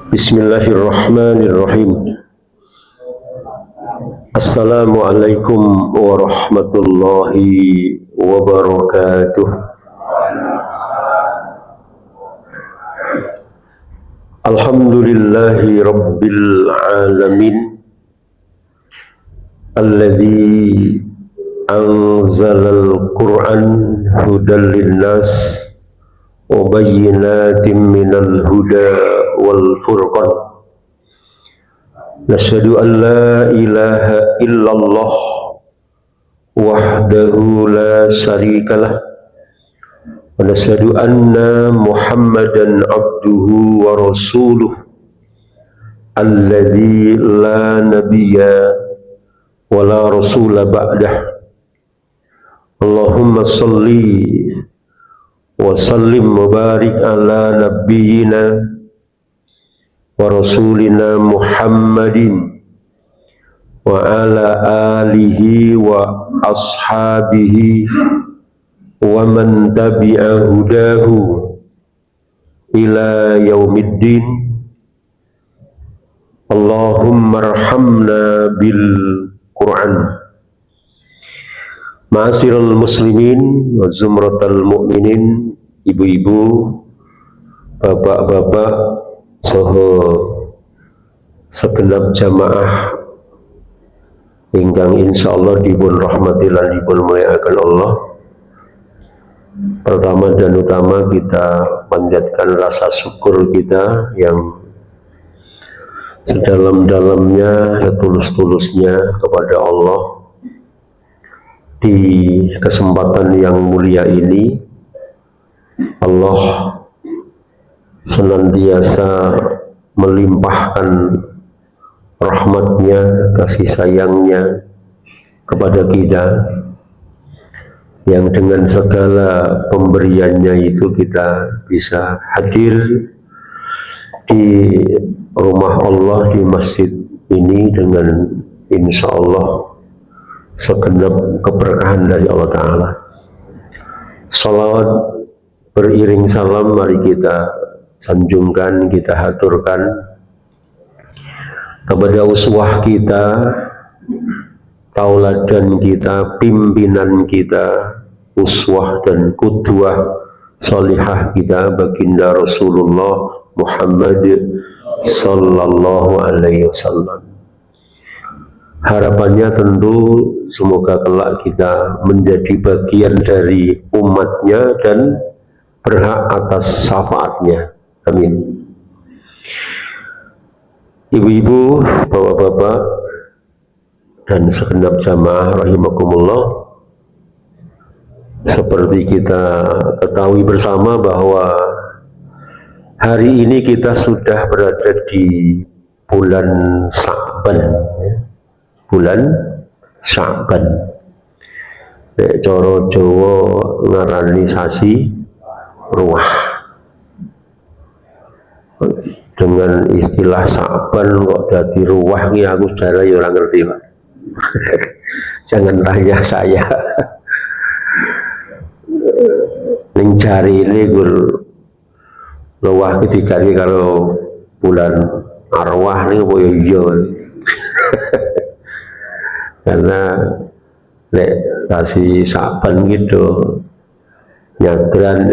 Bismillahirrahmanirrahim. Assalamualaikum warahmatullahi wabarakatuh. Alhamdulillahi rabbil alamin, alladzi anzalal Qur'an hudan linnas wa bayyinatin minal huda wal furqan. Nasyhadu an la ilaha illallah wahdahu la syarikalah wa nasyhadu anna Muhammadan abduhu wa rasuluh alladzi la nabiyya wa la rasula ba'dah. Allahumma salli wa sallim wa barik ala nabiyyina wa rasulina Muhammadin wa ala alihi wa ashabihi wa man tabi'a hudahu ila yaumiddin. Allahumma arhamna bil Qur'an. Ma'asyiral muslimin wa zumratal mu'minin, ibu-ibu, bapak-bapak, saha segenap jamaah ingkang insyaallah dipun rahmati lan dipun muliakan Allah. Pertama dan utama kita panjatkan rasa syukur kita yang sedalam-dalamnya, setulus-tulusnya kepada Allah. Di kesempatan yang mulia ini Allah senantiasa melimpahkan rahmatnya, kasih sayangnya kepada kita, yang dengan segala pemberiannya itu kita bisa hadir di rumah Allah, di masjid ini dengan insya Allah segenap keberkahan dari Allah Ta'ala. Salawat beriring salam mari kita sanjungkan, kita haturkan kepada uswah kita, tauladan kita, pimpinan kita, uswah dan qudwah salihah kita, baginda Rasulullah Muhammad sallallahu alaihi wasallam. Harapannya tentu semoga kelak kita menjadi bagian dari umatnya dan berhak atas syafaatnya. Amin. Ibu-ibu, bapak-bapak, dan segenap jamaah rahimakumullah, seperti kita ketahui bersama bahwa hari ini kita sudah berada di bulan Sya'ban, bulan Sya'ban. Nek cara Jawa ngarani sasi ruah. Dengan istilah Sya'ban kok dadi ruah iki aku jare ya ora ngerti, Pak. Jangan tanya saya. Ning jari ini gur ruah iki diganti karo bulan arwah ning apa ya iya. Karena nek kasih Sya'ban gitu nyadran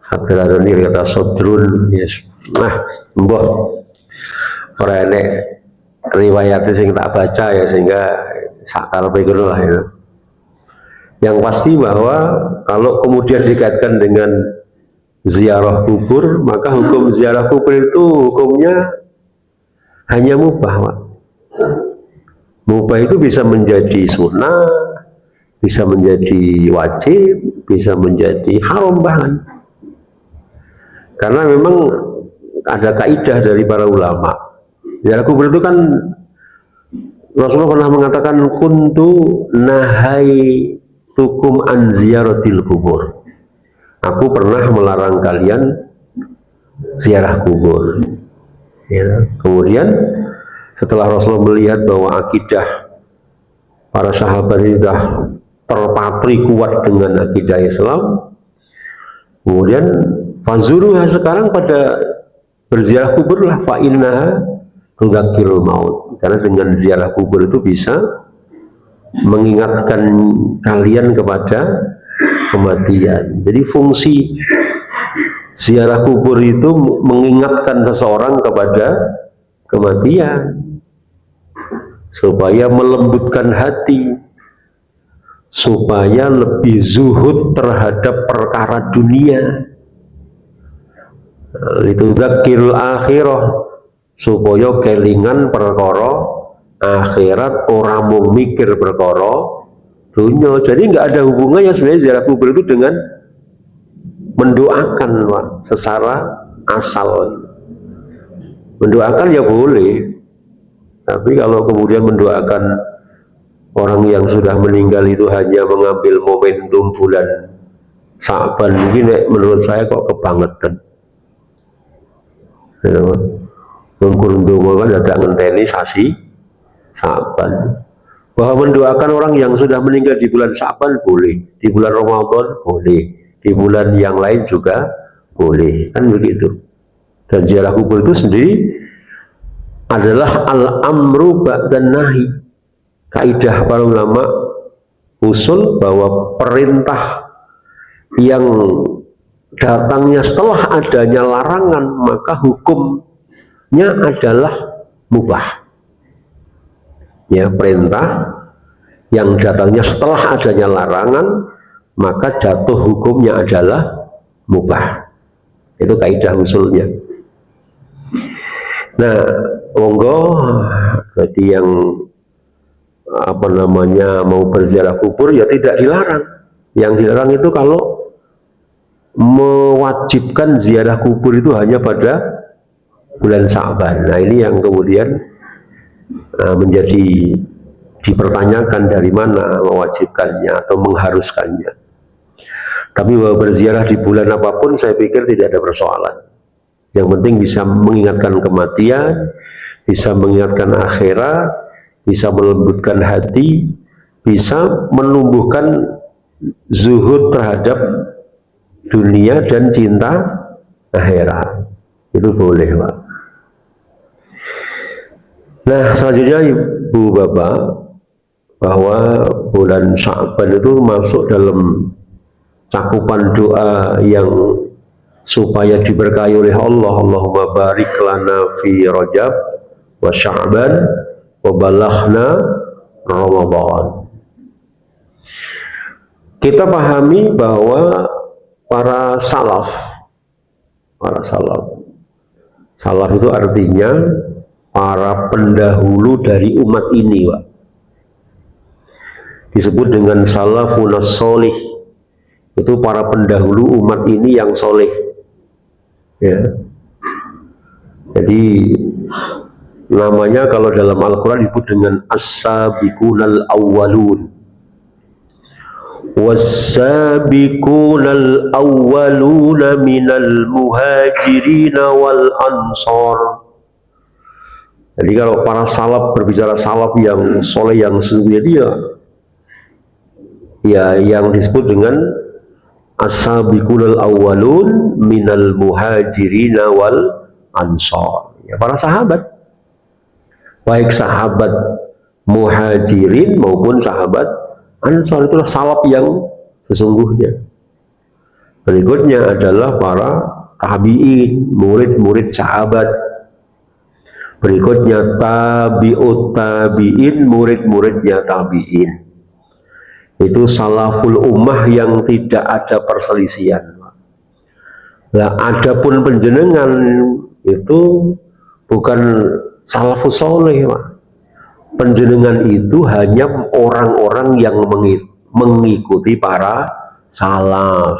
sabaran ini kata sodrun, yes. Nah mbah ora enek riwayatnya sing tak baca ya, sehingga sakal pikir lah ya. Yang pasti bahwa kalau kemudian dikaitkan dengan ziarah kubur, maka hukum ziarah kubur itu hukumnya hanya mubah, Pak. Mubah itu bisa menjadi sunnah, bisa menjadi wajib, bisa menjadi haram bahkan. Karena memang ada kaidah dari para ulama. Ziarah kubur itu kan Rasulullah pernah mengatakan kuntu nahai tukum an ziyaratil kubur. Aku pernah melarang kalian ziarah kubur. Ya. Kemudian setelah Rasulullah melihat bahwa akidah para sahabat ini sudah terpatri kuat dengan akidah Islam, kemudian fazuruha, sekarang pada berziarah kubur lah, fa innaha tudzakirul maut, karena dengan ziarah kubur itu bisa mengingatkan kalian kepada kematian. Jadi fungsi ziarah kubur itu mengingatkan seseorang kepada kematian, supaya melembutkan hati, supaya lebih zuhud terhadap perkara dunia. Itu dzakirul akhirah, supaya kelingan perkara akhirat, orang mau mikir perkara dunia. Jadi nggak ada hubungannya sebenarnya ziarah kubur itu dengan mendoakan, Pak, secara asal. Mendoakan ya boleh, tapi kalau kemudian mendoakan orang yang sudah meninggal itu hanya mengambil momentum bulan Sa'ban, mungkin menurut saya kok kebangetan. Mungkin kan ada ngenteni sasi Sa'ban. Bahwa mendoakan orang yang sudah meninggal di bulan Sa'ban boleh, di bulan Ramadan boleh, di bulan yang lain juga boleh, kan begitu. Dan ziarah kubur itu sendiri adalah al-amru ba'dan nahi. Kaidah para ulama usul bahwa perintah yang datangnya setelah adanya larangan, maka hukumnya adalah mubah. Ya, perintah yang datangnya setelah adanya larangan, maka jatuh hukumnya adalah mubah. Itu kaidah usulnya. Nah, monggo berarti yang mau berziarah kubur ya tidak dilarang. Yang dilarang itu kalau mewajibkan ziarah kubur itu hanya pada bulan Sa'ban. Nah, ini yang kemudian menjadi dipertanyakan dari mana mewajibkannya atau mengharuskannya. Tapi bahwa berziarah di bulan apapun saya pikir tidak ada persoalan. Yang penting bisa mengingatkan kematian, bisa mengingatkan akhirat, bisa melembutkan hati, bisa menumbuhkan zuhud terhadap dunia dan cinta akhirat. Itu boleh, Pak. Nah, selanjutnya Ibu Bapak, bahwa bulan Sa'ban itu masuk dalam cakupan doa yang supaya diberkahi oleh Allah. Allahumma barik lana fi Rajab wa Sya'ban wa balaghna Ramadan. Kita pahami bahwa para salaf itu artinya para pendahulu dari umat ini, Pak. Disebut dengan salafun sholih. Itu para pendahulu umat ini yang soleh. Ya. Jadi namanya kalau dalam Al-Quran disebut dengan as-sabiqunal awwalun. Was-sabiqunal awwaluna minal muhajirin wal ansar. Jadi kalau para salaf, berbicara salaf yang soleh, yang sesungguhnya dia ya yang disebut dengan as-sabiqunal awwalun minal muhajirin wal ansar, ya, para sahabat, baik sahabat muhajirin maupun sahabat ansar, itulah salaf yang sesungguhnya. Berikutnya adalah para tabi'in, murid-murid sahabat. Berikutnya tabi'ut tabi'in, murid-muridnya tabi'in. Itu salaful ummah yang tidak ada perselisihan. Nah, adapun penjenengan itu bukan salafus soleh, Pak. Penjenengan itu hanya orang-orang yang mengikuti para salaf.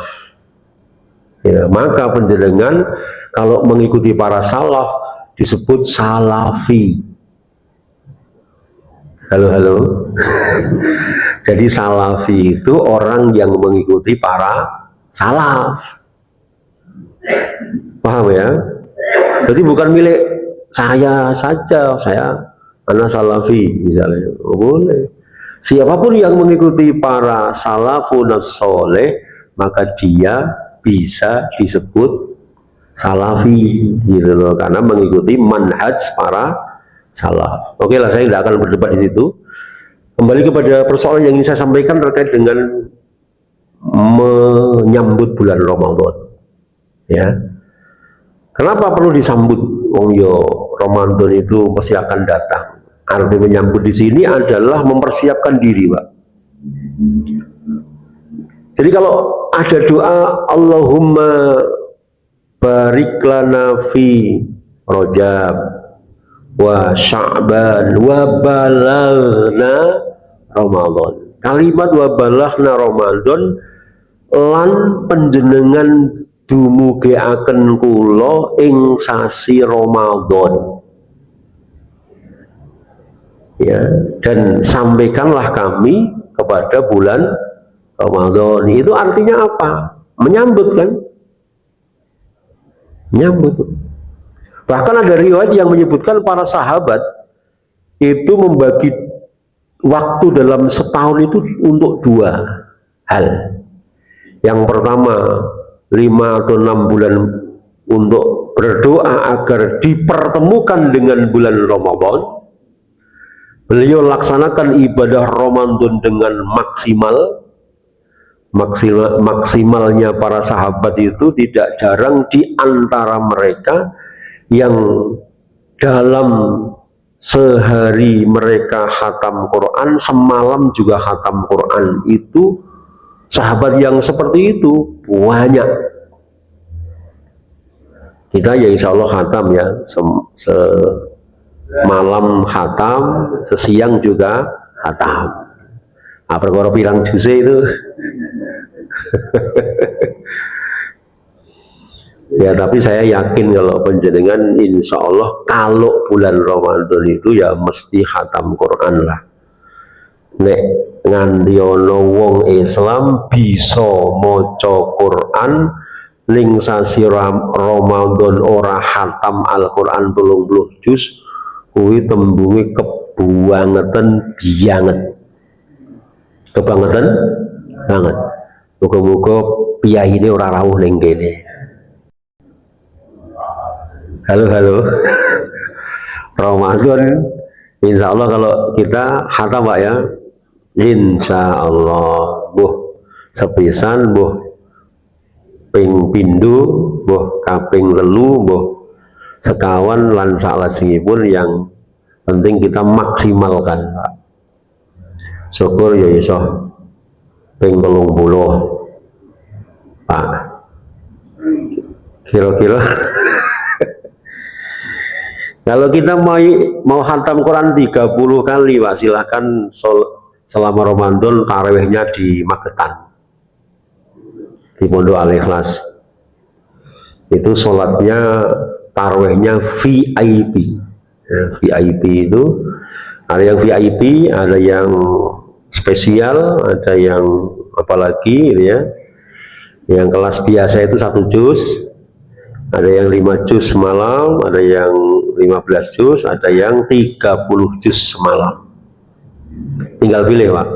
Ya, maka penjenengan kalau mengikuti para salaf disebut salafi. Halo. Jadi salafi itu orang yang mengikuti para salaf. Paham ya? Jadi bukan milik saya saja, saya anak salafi misalnya. Oh, boleh. Siapapun yang mengikuti para salafun soleh, maka dia bisa disebut salafi gitu loh, karena mengikuti manhaj para salaf. Oke lah, saya tidak akan berdebat di situ. Kembali kepada persoalan yang ingin saya sampaikan terkait dengan menyambut bulan Ramadan. Ya, kenapa perlu disambut? Wong yo Ramadan itu pasti akan datang. Arti menyambut di sini adalah mempersiapkan diri, Pak. Jadi kalau ada doa Allahumma barik lana fi Rajab wa Sya'ban wa balaghna Ramadan. Kalimat wa balaghna Ramadan lan panjenengan dumugeaken kula ing sasi Ramadan. Ya, dan sampaikanlah kami kepada bulan Ramadan. Itu artinya apa? Menyambut kan? Menyambut. Bahkan ada riwayat yang menyebutkan para sahabat itu membagi waktu dalam setahun itu untuk dua hal. Yang pertama 5 atau 6 bulan untuk berdoa agar dipertemukan dengan bulan Ramadan. Beliau laksanakan ibadah Ramadan dengan maksimalnya para sahabat itu tidak jarang di antara mereka yang dalam sehari mereka khatam Quran, semalam juga khatam Quran. Itu sahabat yang seperti itu banyak. Kita ya insya Allah khatam ya, malam khatam, sesiang juga khatam. Nah, perkara pirang juz itu. Ya, tapi saya yakin kalau panjenengan insya Allah kalau bulan Ramadan itu ya mesti khatam Quran lah. Nek nganti ana wong Islam bisa maca Quran ning sasi Ramadan ora khatam Al-Qur'an 30 juz, kuwi tembunge kebangetan bianget. Kebangetan banget. Muga-muga piyai ini ora rawuh ning kene. Halo. Ramadan insya Allah kalau kita khatam Pak ya, insya Allah sepisan ping pindho kaping 3 sekawan lan salajengipun, yang penting kita maksimalkan Pak. Syukur ya iso ping 30 Pak, kira-kira. Kalau kita mau khatam Quran 30 kali Pak, silahkan selama Ramadan tarawihnya di Magetan, di Pondok Al-Ikhlas. Itu sholatnya tarawihnya VIP ya, VIP itu ada yang VIP, ada yang spesial, ada yang apalagi gitu ya. Yang kelas biasa itu 1 juz, ada yang 5 juz semalam, ada yang 15 juz, ada yang 30 juz semalam. Tinggal pilih Pak.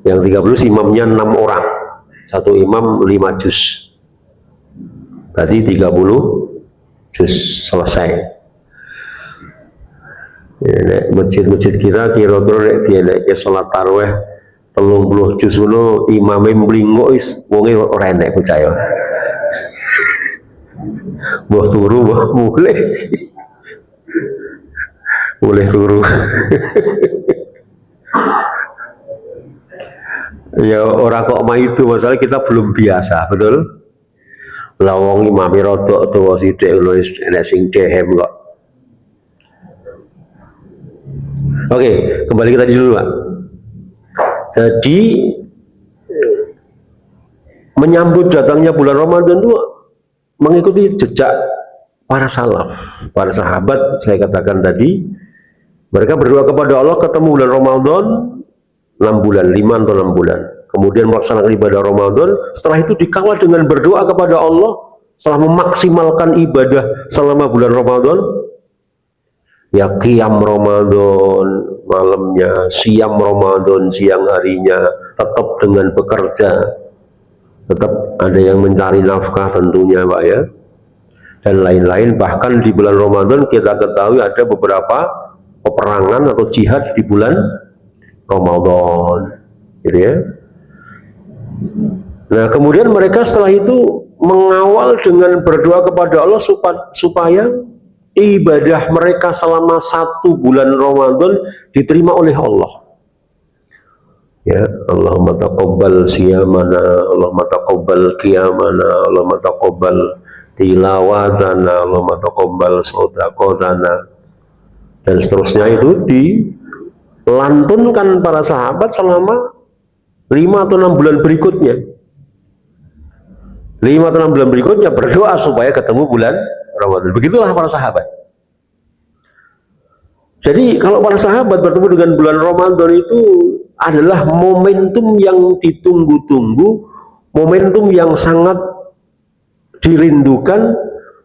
Yang 30 imamnya 6 orang, satu imam 5 juz, berarti 30 juz selesai. Ya, masjid-masjid kira-kira dia sholat tarawih 30 juz dulu, imamnya mlinggo is wonge ora enek percaya. Mbah turu mbah boleh turu. Ya orang kok maido, masalah kita belum biasa, betul? Lah wong imame rodok tuwa sithik lho, enek sing dehem kok. Oke, kembali kita dulu Pak. Jadi menyambut datangnya bulan Ramadan itu mengikuti jejak para salaf, para sahabat. Saya katakan tadi, mereka berdoa kepada Allah ketemu bulan Ramadan 6 bulan, 5 atau 6 bulan. Kemudian melaksanakan ibadah Ramadan, setelah itu dikawal dengan berdoa kepada Allah setelah memaksimalkan ibadah selama bulan Ramadan. Ya qiyam Ramadan, malamnya, siam Ramadan siang harinya, tetap dengan bekerja, tetap ada yang mencari nafkah tentunya Pak ya, dan lain-lain. Bahkan di bulan Ramadan kita ketahui ada beberapa peperangan atau jihad di bulan Ramadan, gitu ya. Nah kemudian mereka setelah itu mengawal dengan berdoa kepada Allah supaya ibadah mereka selama 1 bulan Ramadan diterima oleh Allah. Ya, Allahumma taqabbal siyamana, Allahumma taqabbal qiyamana, Allahumma taqabbal tilawatana, Allahumma taqabbal shadaqatana, dan seterusnya. Itu dilantunkan para sahabat selama 5 atau 6 bulan berikutnya. 5 atau 6 bulan berikutnya berdoa supaya ketemu bulan Ramadan. Begitulah para sahabat. Jadi kalau para sahabat bertemu dengan bulan Ramadan itu adalah momentum yang ditunggu-tunggu, momentum yang sangat dirindukan,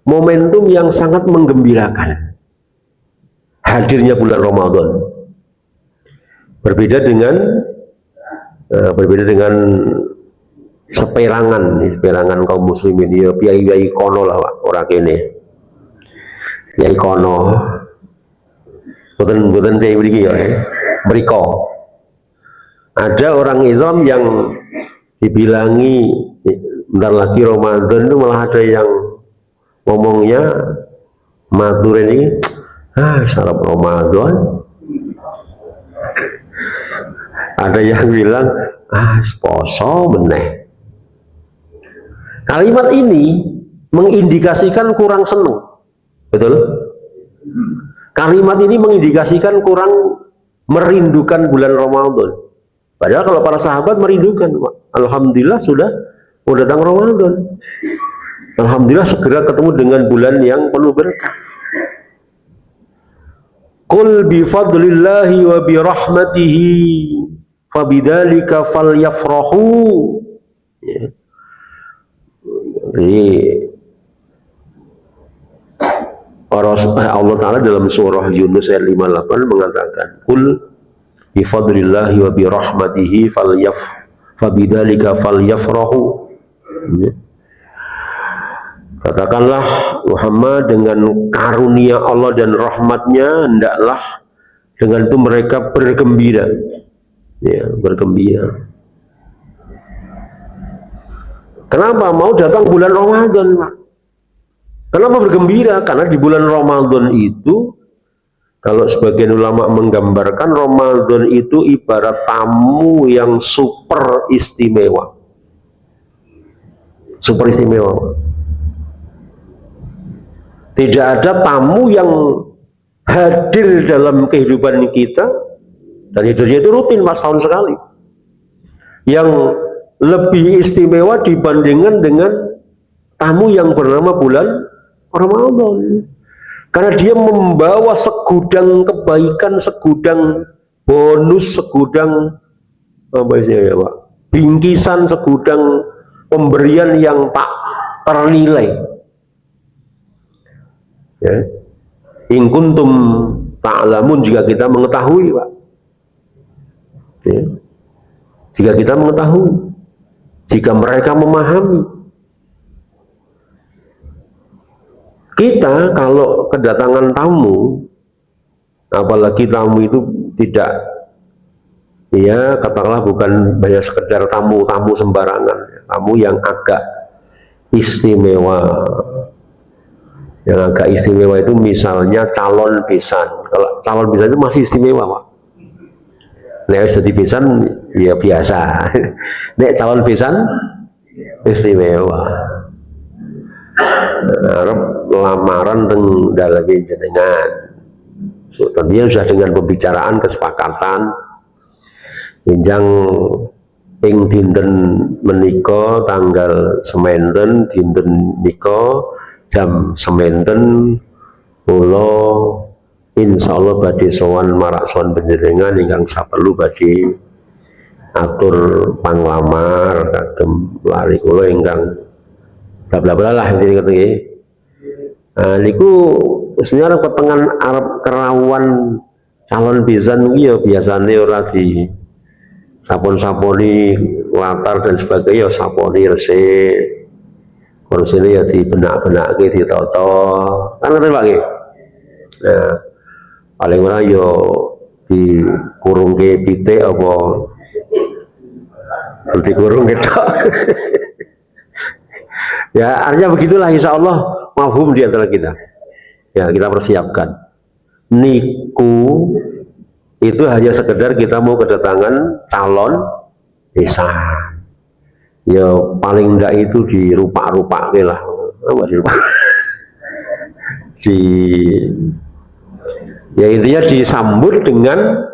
momentum yang sangat menggembirakan. Hadirnya bulan Ramadan. Berbeda dengan seperangan kaum muslimin ya, piai kono lah Pak, orang ini piai kono boten piai mriki ya, mriko ada orang Islam yang dibilangi bentar lagi Ramadan itu malah ada yang ngomongnya matur ini sarap Ramadan, ada yang bilang poso meneh. Kalimat ini mengindikasikan kurang senang, betul? Kalimat ini mengindikasikan kurang merindukan bulan Ramadan. Padahal kalau para sahabat merindukan, alhamdulillah sudah mau datang Ramadan. Alhamdulillah segera ketemu dengan bulan yang penuh berkah. Qul bi fadlillahi wa bi rahmatihi fabidzalika falyafrahu. Ya. Jadi Allah Ta'ala dalam surah Yunus ayat 58 mengatakan Qul bifadlillahi wa birahmatihi fabidzalika falyafrahu. Katakanlah Muhammad, dengan karunia Allah dan rahmatnya hendaklah dengan itu mereka bergembira, ya, bergembira. Kenapa? Mau datang bulan Ramadan, Pak. Kenapa bergembira? Karena di bulan Ramadan itu, kalau sebagian ulama menggambarkan Ramadan itu ibarat tamu yang super istimewa. Super istimewa. Tidak ada tamu yang hadir dalam kehidupan kita, dan hadirnya itu rutin pas tahun sekali, yang lebih istimewa dibandingkan dengan tamu yang bernama bulan Ramadan. Karena dia membawa segudang kebaikan, segudang bonus, segudang bingkisan, segudang pemberian yang tak ternilai. Ya. In kuntum ta'lamun, jika kita mengetahui, Pak. Ya. Jika kita mengetahui, jika mereka memahami. Kita kalau kedatangan tamu, apalagi tamu itu tidak, ya katakanlah bukan banyak sekedar tamu sembarangan, tamu yang agak istimewa. Yang agak istimewa itu misalnya calon besan. Kalau calon besan itu masih istimewa, Pak. Nek jadi besan ya biasa. Nek calon besan istimewa. Lamaran teng daleme jenengan. Tentunya sudah dengan pembicaraan, kesepakatan, pinjang ing dinten menika tanggal sementen, dinten nika jam sementen, kula insyaallah badhe sowan marak sowan panjenengan ingkang saperlu badhe atur panglamar kagem lari kula ingkang bla bla bla lah intinya nggih. Niku sebenarnya petengan Arab kerawan calon pisan iki ya biasane ora di sapon-saponi latar dan sebagainya, ya saponi resik, kursine ya dibenak-benake, ditata, kan ngoten Pak nggih. Nah, paling ora ya dikurungke pitik apa dikurung ketok. Ya artinya begitulah, insya Allah mafhum di antara kita. Ya kita persiapkan. Niku itu hanya sekedar kita mau kedatangan calon desa. Ya paling enggak itu dirupak-rupak lah. Apa dirupak? Ya intinya disambut dengan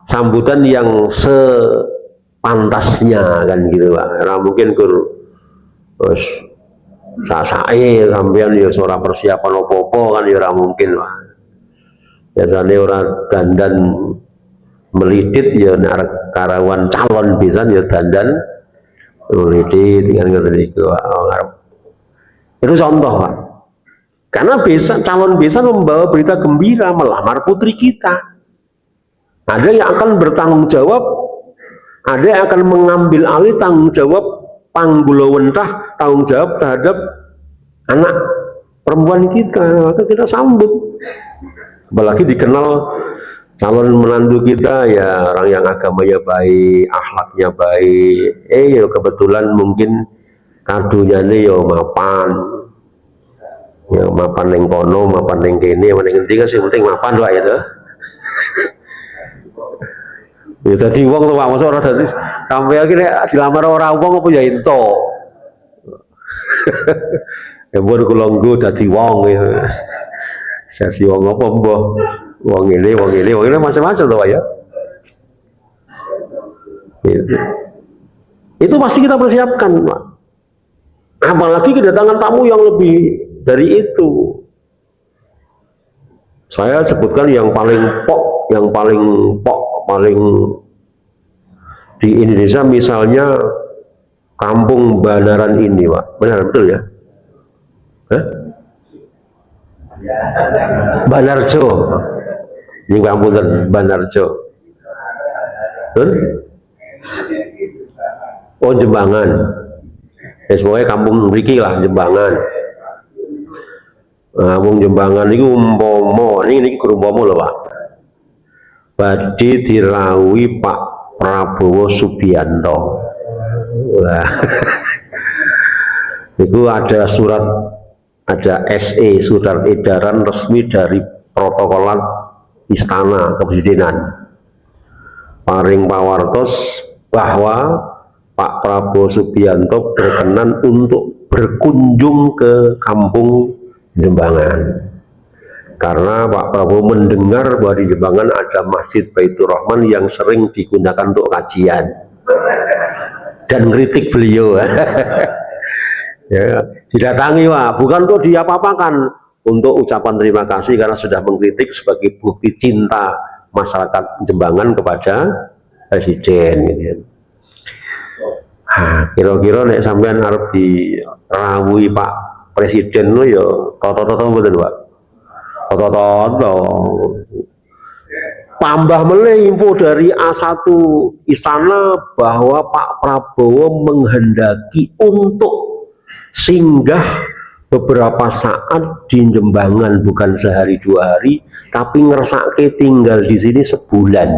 sambutan yang sepantasnya kan gitu Pak. Nah, mungkin terus sasae sampean ya ora persiapan opo-opo kan ya ora mungkin Pak. Biasanya orang dandan melidit ya karawan calon bisa ya dandan melidit kan ngoten niku. Itu contoh Pak. Karena calon besan membawa berita gembira melamar putri kita. Ada yang akan bertanggung jawab, ada yang akan mengambil alih tanggung jawab panggulawentah, tanggung jawab terhadap anak perempuan kita, maka kita sambut. Apalagi dikenal calon menantu kita ya orang yang agamanya baik, akhlaknya baik. Ya kebetulan mungkin kadonya nih ya mapan. Ya mapan ning kono, mapan ning kene, mapan ning ngendi kan sing penting mapan wae ya. Ya dadi wong to Pak, mosok ora dadi sampeyan iki nek dilamar ora wong apa ya ento. Ya mun kula nggo dadi wong ya. Sesi wong apa mbah? Wong ini macam-macam to Pak ya. Itu pasti kita persiapkan Pak. Apalagi kedatangan tamu yang lebih dari itu. Saya sebutkan yang paling paling di Indonesia misalnya kampung Banaran ini Pak. Benar betul ya? Hah? Banarjo. Ini kampung Banarjo. Oh Jembangan. Ya semuanya kampung mriki lah Jembangan. Kampung Jembangan itu umpomo, ini umpama lho Pak. Badhe dirawuhi Pak Prabowo Subianto. Wah. Itu ada surat, ada SE, surat edaran resmi dari protokolan Istana Kepresidenan. Paring pawartos bahwa Pak Prabowo Subianto berkenan untuk berkunjung ke kampung Jembangan. Karena Pak Prabowo mendengar bahwa di Jembangan ada Masjid Baitur Rahman yang sering digunakan untuk kajian dan kritik beliau. Ya, didatangi Pak, bukan untuk diapa-apakan, untuk ucapan terima kasih karena sudah mengkritik sebagai bukti cinta masyarakat Jembangan kepada Presiden. Gitu. Nah, kira-kira nek sampean arep dirawuhi Pak Presiden lo ya toto-toto mboten Pak. Toto-toto. Tambah meleh info dari A1 Istana bahwa Pak Prabowo menghendaki untuk singgah beberapa saat di Jembangan, bukan sehari dua hari, tapi ngersake tinggal di sini sebulan.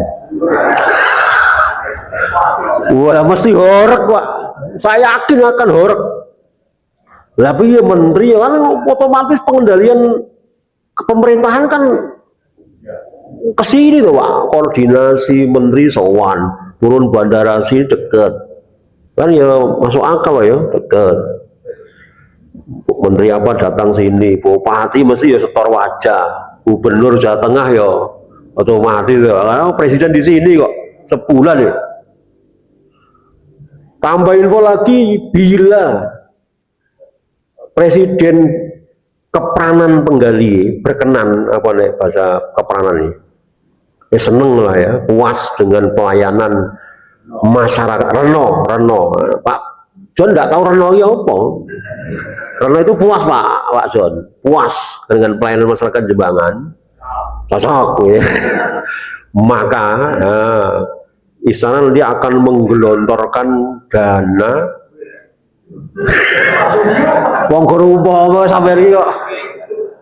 Wah mesti horek Pak. Saya yakin akan horek. Tapi ya menteri kan otomatis pengendalian pemerintahan kan kesini tuh Pak, koordinasi menteri sowan, turun bandara sini deket, kan ya masuk akal ya deket. Menteri apa datang sini, bupati mesti ya setor wajah, gubernur Jawa Tengah ya otomatis ya, karena presiden di sini kok sebulan ya. Tambah info lagi, bila presiden keperanan penggali berkenan, apa nih bahasa keperanan ini, ya seneng lah ya, puas dengan pelayanan masyarakat. Reno Pak John nggak tahu Reno ya apa, Reno itu puas Pak John, puas dengan pelayanan masyarakat Jembangan. cocok ya. Maka istana nanti akan menggelontorkan dana wong umpama sampai iki kok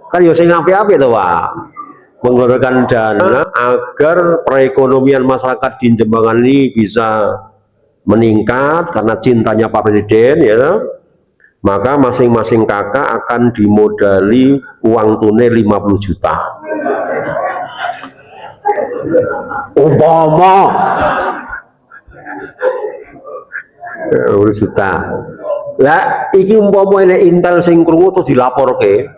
kan yo sing apik-apik to, Pak. Menggelontorkan dana agar perekonomian masyarakat di Jembangan ini bisa meningkat karena cintanya Pak Presiden ya. Maka masing-masing kakak akan dimodali uang tunai 50 juta. Umpama 50 juta. Lah iki umpama nek Intel sing krungu terus dilaporke,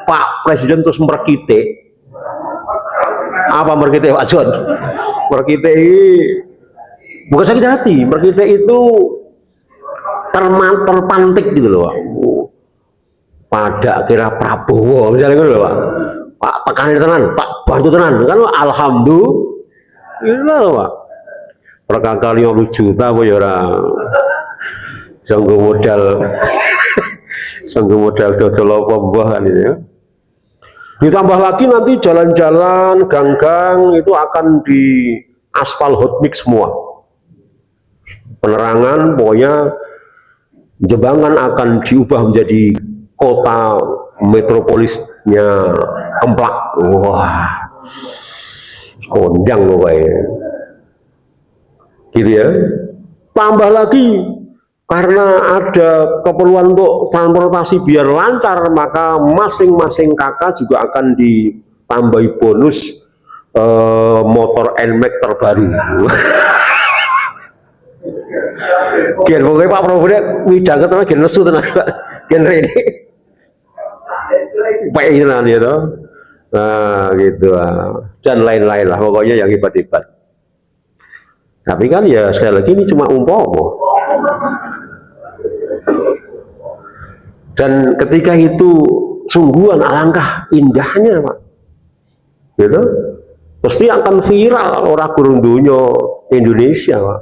Pak Presiden terus merkitik. Apa merkitik Pak John? Merkitik bukan sakit hati, merkitik itu terpantik gitu loh, Pak. Pada kira Prabowo misalnya gitu loh, Pak. Pak tekanin tenan, Pak bantu tenan kan, alhamdulillah loh, Pak. Perkara 50 juta apa ya orang sanggup modal dodol apa bahan ini ya. Ditambah lagi nanti jalan-jalan gang-gang itu akan di aspal hot mix semua. Penerangan pokoknya Jembangan akan diubah menjadi kota metropolisnya Kemplak. Wah, kondang pokoknya. Gitu ya. Tambah lagi karena ada keperluan untuk transportasi biar lancar, maka masing-masing kakak juga akan ditambahi bonus motor NMAX terbaru. Gen pokoknya Pak Prabowo widang ketemu gen nesu tenan Pak. Gen ini. Pak Inan ya toh. Nah, gitu dan lain-lain lah pokoknya yang hebat-hebat. Tapi kan ya sekali lagi ini cuma umpama. Dan ketika itu sungguhan alangkah indahnya, Pak. Gitu. Pasti akan viral orang gurung dunia Indonesia, Pak.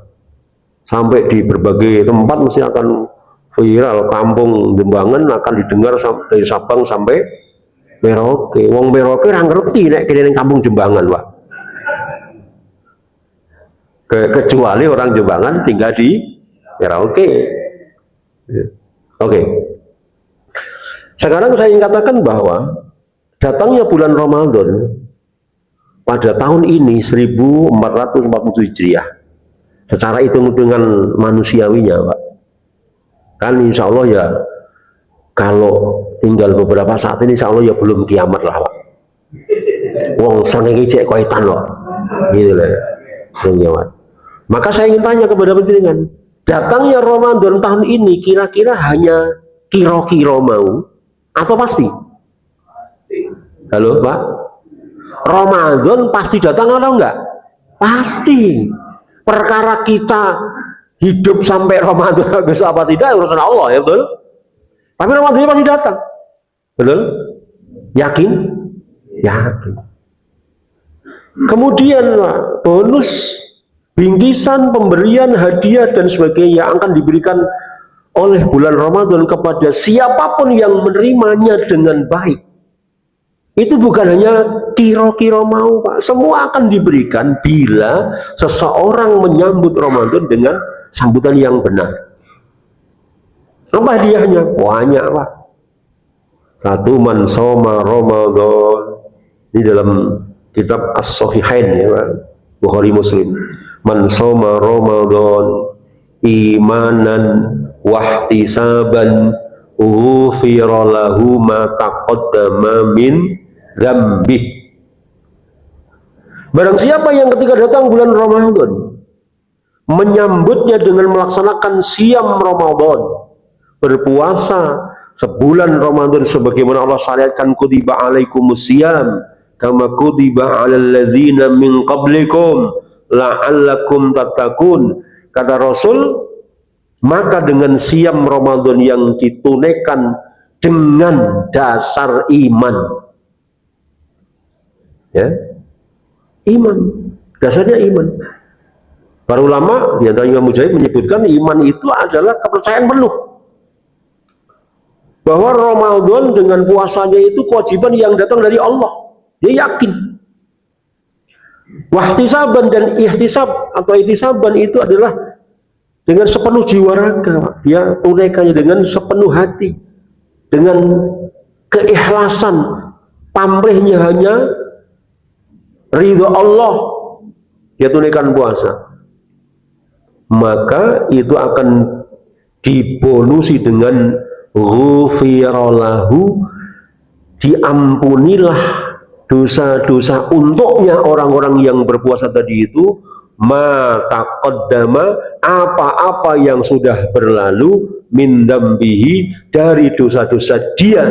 Sampai di berbagai tempat mesti akan viral. Kampung Jembangan akan didengar dari Sabang sampai Merauke. Wong Merauke ora ngerti nek kene ning kampung Jembangan, Pak. Kecuali orang Jembangan tinggal di Merauke. Oke. Sekarang saya ingin katakan bahwa datangnya bulan Ramadan pada tahun ini 1447 Hijriah secara hitung-hitungan manusiawinya, Pak, kan insya Allah ya kalau tinggal beberapa saat ini insya Allah ya belum kiamat lah, Pak. Wong senengi cek kaitan loh gitu lah kiamat. Maka saya ingin tanya kepada panjenengan, datangnya Ramadan tahun ini kira-kira hanya kira-kira mau atau pasti? Halo Pak, Ramadan pasti datang atau enggak? Pasti. Perkara kita hidup sampai Ramadan habis apa tidak urusan Allah, ya betul. Tapi Ramadan pasti datang, betul? Yakin? Yakin. Kemudian bonus, bingkisan, pemberian, hadiah dan sebagainya yang akan diberikan oleh bulan Ramadan kepada siapapun yang menerimanya dengan baik. Itu bukan hanya kira-kira mau, Pak. Semua akan diberikan bila seseorang menyambut Ramadan dengan sambutan yang benar. Apa hadiahnya? Banyak, Pak. Satu, man shoma Ramadan. Ini dalam kitab As-Sahihain ya, Pak. Bukhari Muslim. Man shoma Ramadan imanan wahtisaban ghufira lahu ma taqaddama min dzambih. Barang siapa yang ketika datang bulan Ramadan menyambutnya dengan melaksanakan siam Ramadan, berpuasa sebulan Ramadan sebagaimana Allah syariatkan, kutiba alaikumus siyam kama kutiba alal ladzina min qablikum la'allakum tattaqun. Kata Rasul, maka dengan siam Ramadan yang ditunaikan dengan dasar iman, ya, iman, dasarnya iman. Para ulama di antara Imam Mujahid menyebutkan iman itu adalah kepercayaan penuh bahwa Ramadan dengan puasanya itu kewajiban yang datang dari Allah. Dia yakin Wahtisaban dan ihtisab atau ihtisaban itu adalah dengan sepenuh jiwa raga, dia tunaikannya dengan sepenuh hati, dengan keikhlasan, pamrihnya hanya ridho Allah, dia tunaikan puasa, maka itu akan dibonusi dengan ghufiralahu, diampunilah dosa-dosa untuknya orang-orang yang berpuasa tadi itu, ma taqaddama, apa-apa yang sudah berlalu, min dambihi, dari dosa-dosa dia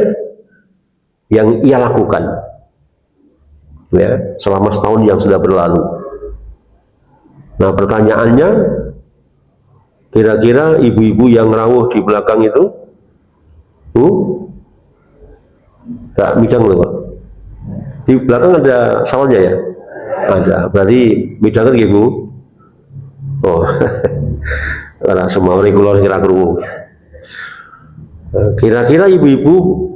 yang ia lakukan ya selama setahun yang sudah berlalu. Nah, pertanyaannya, kira-kira ibu-ibu yang rawuh di belakang itu gak midang loh Pak, di belakang ada sawalnya ya? Ada, berarti midang kan ibu? Oh karena semua orang keluar kira-kira. Kira-kira ibu-ibu,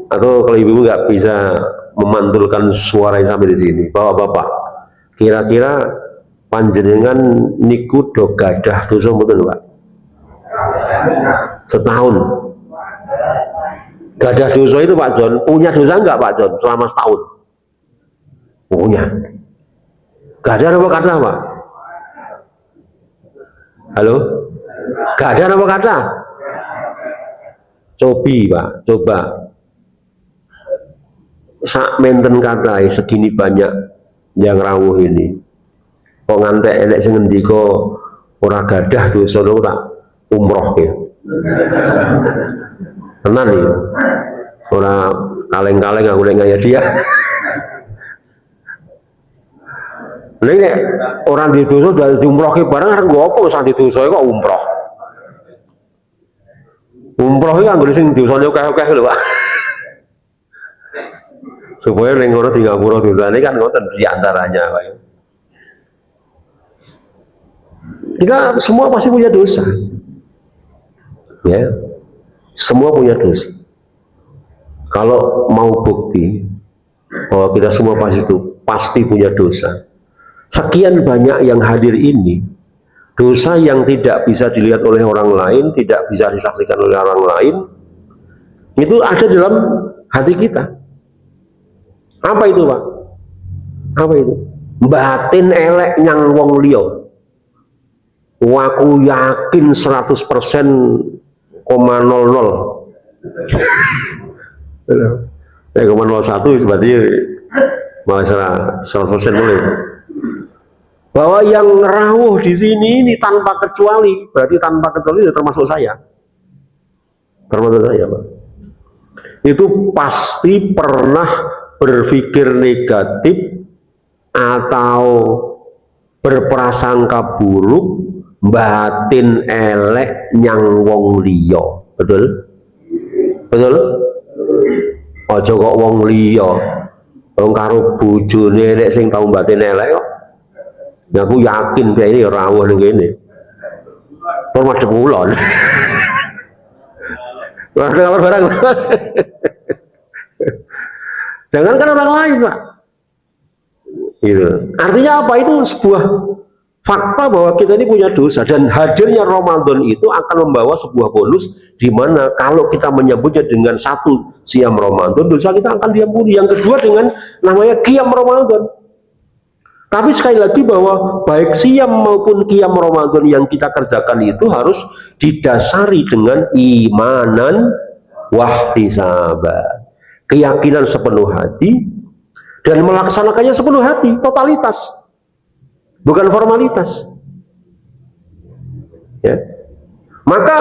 atau kalau ibu-ibu nggak bisa memantulkan suara yang sampai di sini, bapak-bapak, kira-kira panjenengan niku do gadah dosa mboten Pak? Setahun gadah dosa itu Pak John, punya dosa enggak Pak John selama setahun? Punya. Gadah apa kata Pak? Halo? Gadah apa kata? Cobi Pak, coba sak menten kata segini banyak yang rawuh ini, kok ngantek elek sing ngendika ora gadah dosa lho tak umroh ya. Tenan iki. Ora kaleng-kaleng aku lek ngaya dia. Lha nek ora di dosa dadi umroh ki bareng arep nggo apa sak di dosa kok umroh. Umroh iki anggone sing dosane akeh-akeh lho Pak. Supaya ning ngono di ngapura dosane kan ngoten di antaranya Pak. Kita semua pasti punya dosa. Ya. Semua punya dosa. Kalau mau bukti bahwa kita semua pasti punya dosa. Sekian banyak yang hadir ini, dosa yang tidak bisa dilihat oleh orang lain, tidak bisa disaksikan oleh orang lain, itu ada dalam hati kita. Apa itu Pak? Apa itu? Batin elek nyang wong liya. Aku yakin 100% 0,00. Ya 0,01 berarti malah 100% boleh. Bahwa yang rawuh di sini ini tanpa kecuali, berarti tanpa kecuali termasuk saya. Termasuk saya Pak. Itu pasti pernah berpikir negatif atau berprasangka buruk, batin elek nyang wong liya. Betul? Betul? Aja kok wong liya wong karo bojone nek sing tau batin elek kok. Ya aku yakin dia ini rawuh ning kene. Termasuk kula. Barang. Jangan kan orang lain Pak. Gitu. Artinya apa? Itu sebuah fakta bahwa kita ini punya dosa, dan hadirnya Ramadan itu akan membawa sebuah bonus di mana kalau kita menyebutnya dengan satu siam Ramadan, dosa kita akan diampuni. Yang kedua dengan namanya qiyam Ramadan. Tapi sekali lagi bahwa baik siam maupun qiyam Ramadan yang kita kerjakan itu harus didasari dengan imanan wahtisaban, keyakinan sepenuh hati dan melaksanakannya sepenuh hati, totalitas, bukan formalitas. Ya. Maka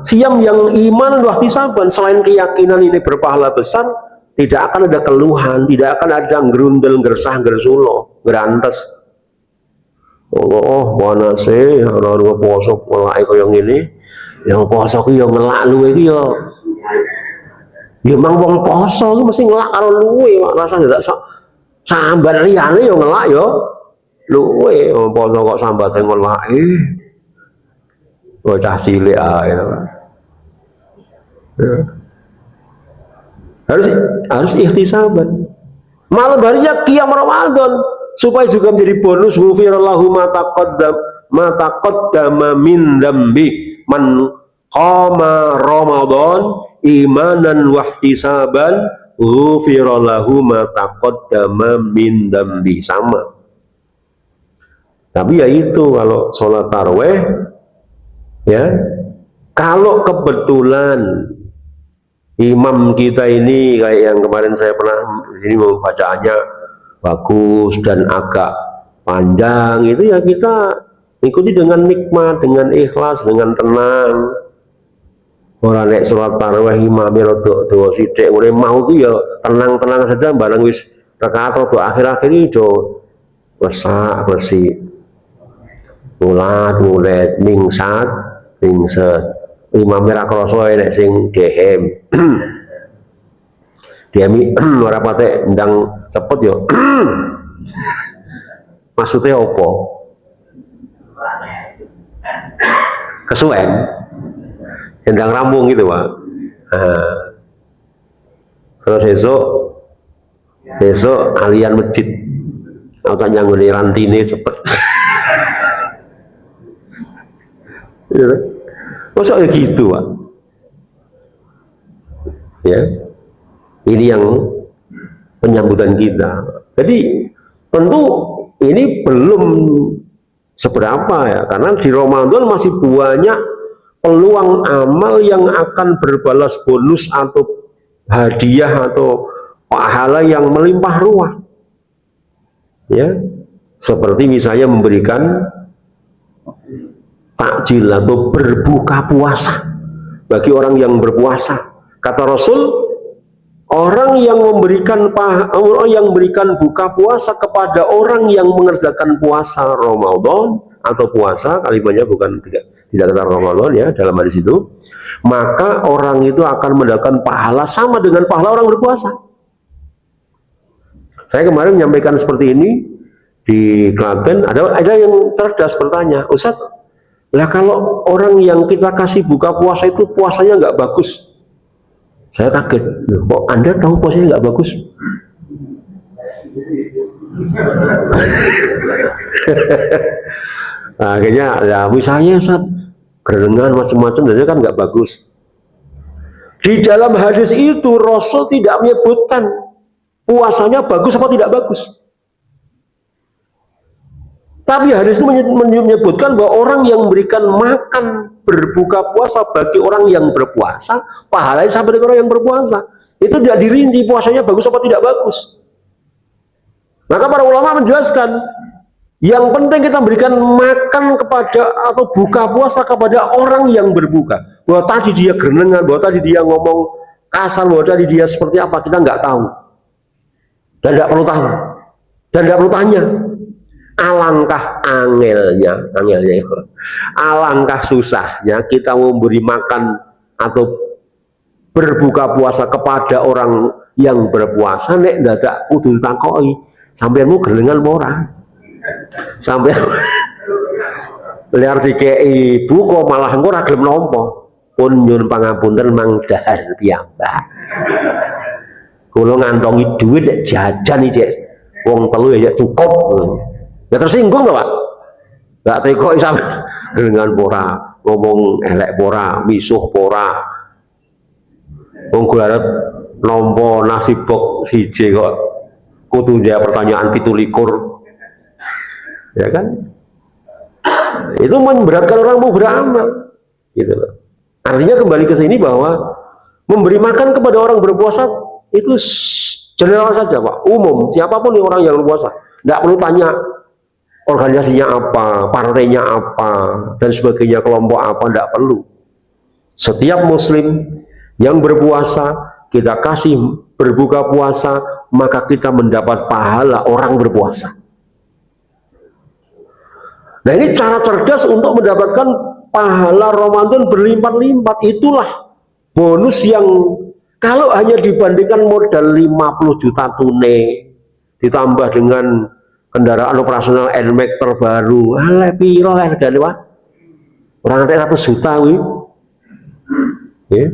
siam yang iman wahtisaban, selain keyakinan ini berpahala besar, tidak akan ada keluhan, tidak akan ada gerundel, gersah, gersulo, gerantes. Oh, mana sih orang poso mulai koyo ngene, yang poso ki yo ngelak luwe ki yo. Ya mang wong poso ki mesti ngelak karo luwe, rasa tidak sambar liyane yo ngelak yo luwe, poso kok sambate ngelake. Bocah cilik ae. Harus ikhtisaban. Malam harinya qiyam Ramadan, supaya juga menjadi bonus ghufirallahu ma taqaddama min dzambi man qama Ramadan imanan wahtisaban ghufirallahu ma taqaddama min dzambi. Sama. Tapi ya itu, kalau sholat taraweh ya, kalau kebetulan imam kita ini kayak yang kemarin saya pernah ini membacaannya bagus dan agak panjang, itu ya kita ikuti dengan nikmat, dengan ikhlas, dengan tenang. Orang nek sholat tarawih imam rodok do sithik mulai mau itu ya tenang-tenang saja, bareng wis rakaat rodok akhir-akhir itu wesak bersih mulat ningsat imam merah kroso nek sing dehem dihemi ora patek ndang cepet yo maksudnya apa kesuwen ndang rambung gitu Pak. Terus besok alian masjid atau tanya ngene rantine cepet ya. Masa ya gitu Pak ya, ini yang penyambutan kita. Jadi tentu ini belum seberapa ya, karena di Ramadan masih banyak peluang amal yang akan berbalas bonus atau hadiah atau pahala yang melimpah ruah ya, seperti misalnya memberikan takjil atau berbuka puasa bagi orang yang berpuasa. Kata Rasul, orang yang memberikan buka puasa kepada orang yang mengerjakan puasa Ramadan atau puasa, kalimatnya bukan tidak kata Ramadan ya dalam hadis itu, maka orang itu akan mendapatkan pahala sama dengan pahala orang berpuasa. Saya kemarin menyampaikan seperti ini di Klaten, ada yang cerdas bertanya, Ustaz, lah kalau orang yang kita kasih buka puasa itu puasanya nggak bagus. Saya kaget, kok Anda tahu puasanya nggak bagus? Nah, akhirnya ya misalnya Ustaz, gerengan macam-macam dan kan nggak bagus. Di dalam hadis itu Rasul tidak menyebutkan puasanya bagus apa tidak bagus. Tapi hadis itu menyebutkan bahwa orang yang memberikan makan berbuka puasa bagi orang yang berpuasa, pahalanya sama dengan orang yang berpuasa. Itu tidak dirinci puasanya bagus apa tidak bagus. Maka para ulama menjelaskan, yang penting kita berikan makan kepada atau buka puasa kepada orang yang berbuka. Bahwa tadi dia gerenengan, bahwa tadi dia ngomong kasar, bahwa tadi dia seperti apa, kita nggak tahu. Dan nggak perlu tahu. Dan nggak perlu tanya. Alangkah alangkah susahnya kita memberi makan atau berbuka puasa kepada orang yang berpuasa, nek dadak kudu takoi sampeyanmu gelengan ora, sampai liar dikei ibu kok malah engko ora gelem nampa, pun nyuwun pangapunten mang dahar piyambak kula ngantongi duit nek jajan iki wong telu ya cukup. Ya tersinggung nggak Pak? Nggak teko sampe dengan pora ngomong elek pora, misuh pora. Wong gue harap nompo nasi bok siji kok kudu dia pertanyaan 17, ya kan? Itu memberatkan orang mau beramal, gitu loh. Artinya kembali ke sini bahwa memberi makan kepada orang berpuasa itu general saja Pak, umum, siapapun orang yang berpuasa, nggak perlu tanya organisasinya apa, partainya apa, dan sebagainya, kelompok apa, tidak perlu. Setiap muslim yang berpuasa, kita kasih berbuka puasa, maka kita mendapat pahala orang berpuasa. Nah ini cara cerdas untuk mendapatkan pahala Ramadan berlimpah-limpah. Itulah bonus yang kalau hanya dibandingkan modal 50 juta tunai, ditambah dengan kendaraan operasional NMAX terbaru, alah piro hargane Pak? Ora nganti 100 juta kuwi. Nggih.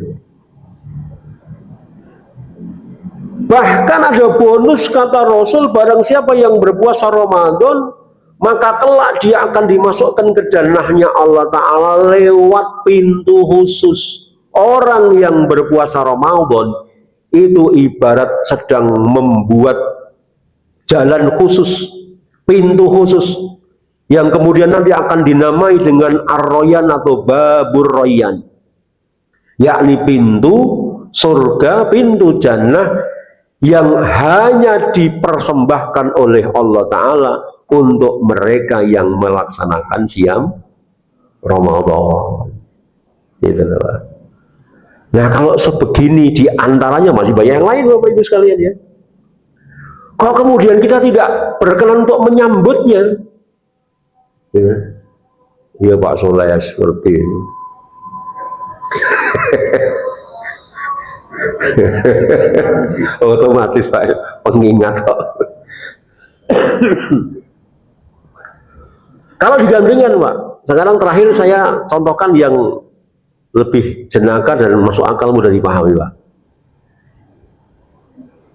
Bahkan ada bonus kata Rasul, barang siapa yang berpuasa Ramadan, maka kelak dia akan dimasukkan ke jannahnya Allah Ta'ala lewat pintu khusus. Orang yang berpuasa Ramadan itu ibarat sedang membuat jalan khusus, pintu khusus, yang kemudian nanti akan dinamai dengan Ar-Royan atau Babur Royan, yakni pintu surga, pintu jannah yang hanya dipersembahkan oleh Allah Ta'ala untuk mereka yang melaksanakan siam Ramadan. Gitu loh. Nah, kalau sebegini diantaranya masih banyak yang lain Bapak Ibu sekalian ya. Kalau kemudian kita tidak berkenan untuk menyambutnya, ya Pak Soleh seperti ini. Otomatis Pak pengingat kok. Kalau digandingkan Pak, sekarang terakhir saya contohkan yang lebih jenaka dan masuk akal, mudah dipahami Pak.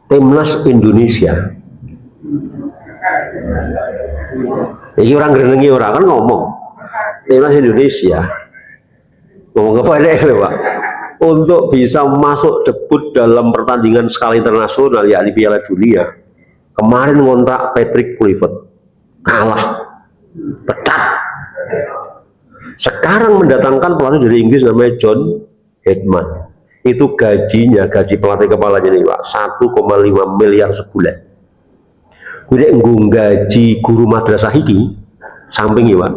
Timnas Indonesia. Ini orang gerenengi orang kan ngomong Timnas Indonesia ngomong apa ini Pak, untuk bisa masuk debut dalam pertandingan skala internasional yakni Piala Dunia, kemarin ngontrak Patrick Kluivert, kalah, pecat. Sekarang mendatangkan pelatih dari Inggris namanya John Hedman. Itu gajinya, gaji pelatih kepalanya nih Pak, 1,5 miliar sebulan. Kemudian gaji guru madrasah ini samping ya Pak,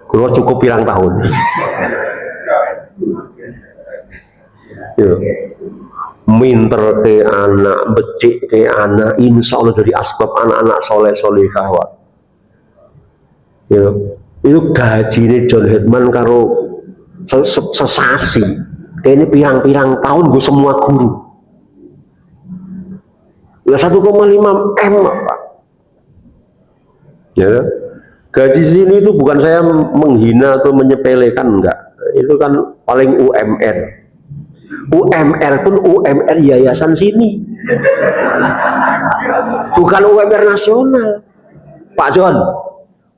guru cukup pirang tahun. Minter ke anak, becik ke anak, insya Allah dari asbab anak-anak soleh-solehah Pak. Itu gaji ini John Hedman karo sesasi. Ini pirang-pirang tahun gue semua guru. Ya 1,5 M Pak. Ya, gaji sini itu bukan saya menghina atau menyepelekan, enggak. Itu kan paling UMR. UMR pun UMR yayasan sini. Bukan UMR nasional. Pak John,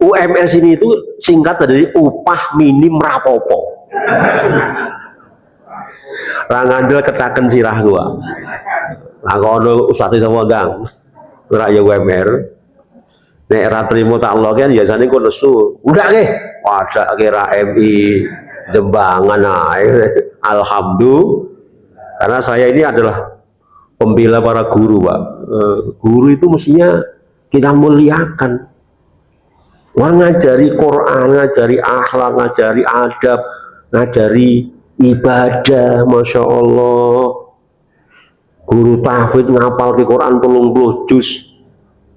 UMR sini itu singkat dari upah minim rapopo. Rangandel ketaken sirah gua. Lah kono ustaz sama gang. Ora ya UMR. Nek ra trimo tak loken biasane kono nesu. Udah ke? Pada kira MI Jembangan ae. Alhamdulillah. Karena saya ini adalah pembela para guru, Pak. Guru itu mestinya kita muliakan. Wah, ngajari Quran, ngajari akhlak, ngajari adab, ngajari ibadah, Masya Allah. Guru tahfidz ngapal di Quran 30 juz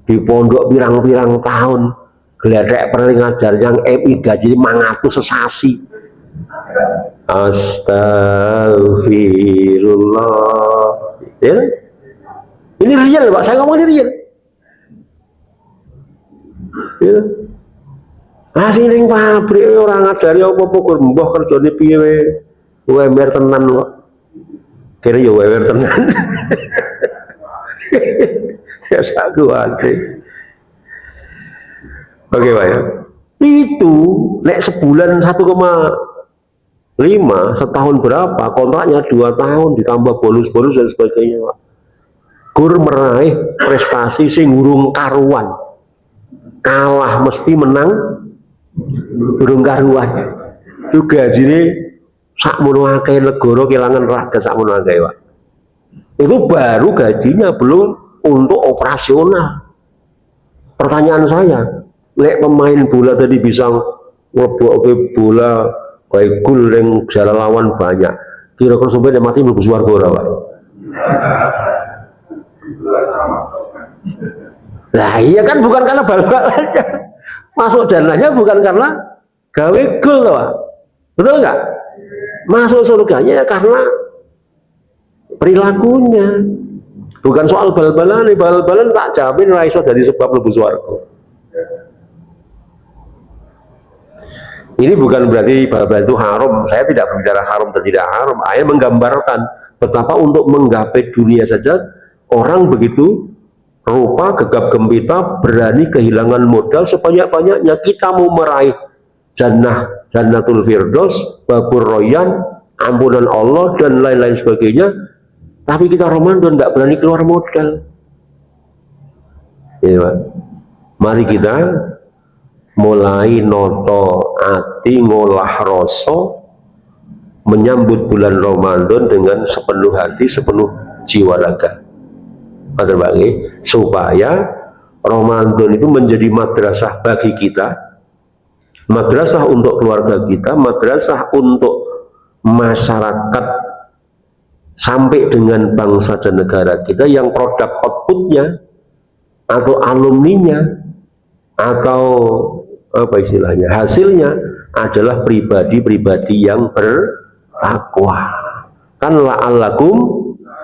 di pondok pirang-pirang tahun, geledek pernah ngajar yang MI gaji 500 sesasi. Astagfirullah. Ya? Ini real Pak, saya ngomong ini real. Ya. Masih ning pabrik orang ngajari apa-apa kok mbah kerjane piye UMR tenan kok. Kira ya UMR tenan. Ya saku ate. Oke Pak ya. Itu nek sebulan 1,5, setahun berapa? Kontraknya 2 tahun ditambah bonus-bonus dan sebagainya Pak. Gur meraih prestasi sing urung karuan. Kalah mesti menang burung karuan. Itu gajine sakmono akeh negara kelangan rakyat sakmono akeh Pak. Itu baru gajinya, belum untuk operasional. Pertanyaan saya, lek pemain bola tadi bisa ngebokke bola baik gol yang jalan lawan banyak, kira-kira sampai dia mati mlebu swarga ora Pak? Lah iya kan, bukan karena bal-balannya. Masuk jannahnya bukan karena gawe gol loh Pak. Betul nggak? Masuk surganya ya karena perilakunya. Bukan soal bal-balan, bal-balan tak jamin ra iso dari sebab mlebu swarga. Ini bukan berarti bal-balan itu haram. Saya tidak berbicara haram dan tidak haram. Saya menggambarkan betapa untuk menggapai dunia saja orang begitu rupa gegap gempita, berani kehilangan modal sebanyak-banyaknya. Kita mau meraih Jannatul Firdaus, Babur Royan, ampunan Allah dan lain-lain sebagainya, tapi kita Ramadan nggak berani keluar modal. Ya, mari kita mulai noto ati ngolah rasa menyambut bulan Ramadan dengan sepenuh hati, sepenuh jiwa raga. Supaya Ramadan itu menjadi madrasah bagi kita, madrasah untuk keluarga kita, madrasah untuk masyarakat sampai dengan bangsa dan negara kita yang produk outputnya atau alumninya atau apa istilahnya, hasilnya adalah pribadi-pribadi yang bertakwa. Kan la'allakum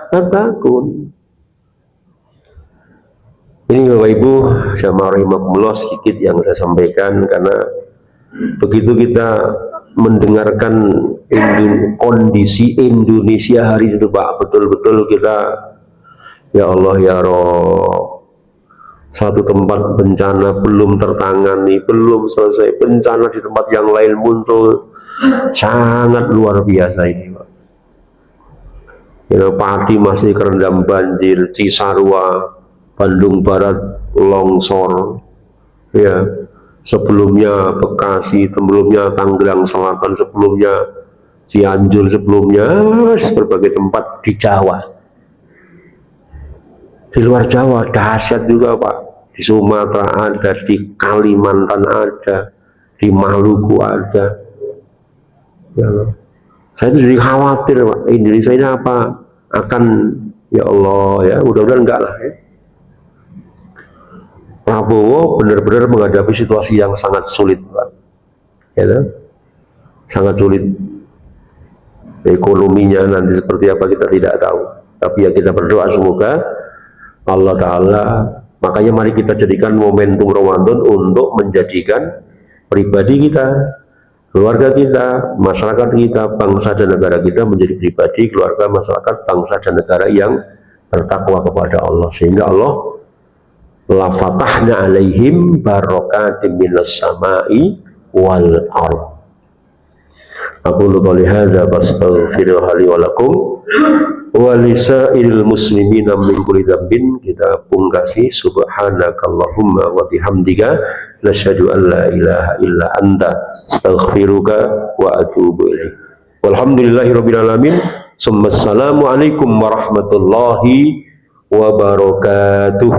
tattaqun. Ini Bapak Ibu jamaah rahimakumullah sedikit yang saya sampaikan, karena begitu kita mendengarkan kondisi Indonesia hari itu Pak, betul-betul kita ya Allah ya Rob, satu tempat bencana belum tertangani, belum selesai, bencana di tempat yang lain muncul, sangat luar biasa ini Pak. Ya, Pati masih kerendam banjir, Cisarua, Bandung Barat longsor, ya, sebelumnya Bekasi, sebelumnya Tangerang Selatan, sebelumnya Cianjur, sebelumnya berbagai tempat di Jawa. Di luar Jawa dahsyat juga Pak, di Sumatera ada, di Kalimantan ada, di Maluku ada. Ya, saya itu jadi khawatir Pak, Indonesia ini apa akan, ya Allah ya, mudah-mudahan enggak lah ya. Prabowo benar-benar menghadapi situasi yang sangat sulit Pak, ya, sangat sulit. Ekonominya nanti seperti apa kita tidak tahu, tapi ya kita berdoa semoga Allah Ta'ala, makanya mari kita jadikan momentum Ramadan untuk menjadikan pribadi kita, keluarga kita, masyarakat kita, bangsa dan negara kita menjadi pribadi, keluarga, masyarakat, bangsa dan negara yang bertakwa kepada Allah, sehingga Allah la fatahna alaihim barakatim minas samai wal ardh. Aqulu qouli hadza wastaghfirullaha li wa lakum wa lisairil muslimina min kulli dzambin. Kita pungkasi subhanakallahumma wa bihamdika nasyhadu an la ilaha illa anta astaghfiruka wa atubu ilaik. Walhamdulillahirabbil alamin. Assalamu alaikum warahmatullahi wabarakatuh.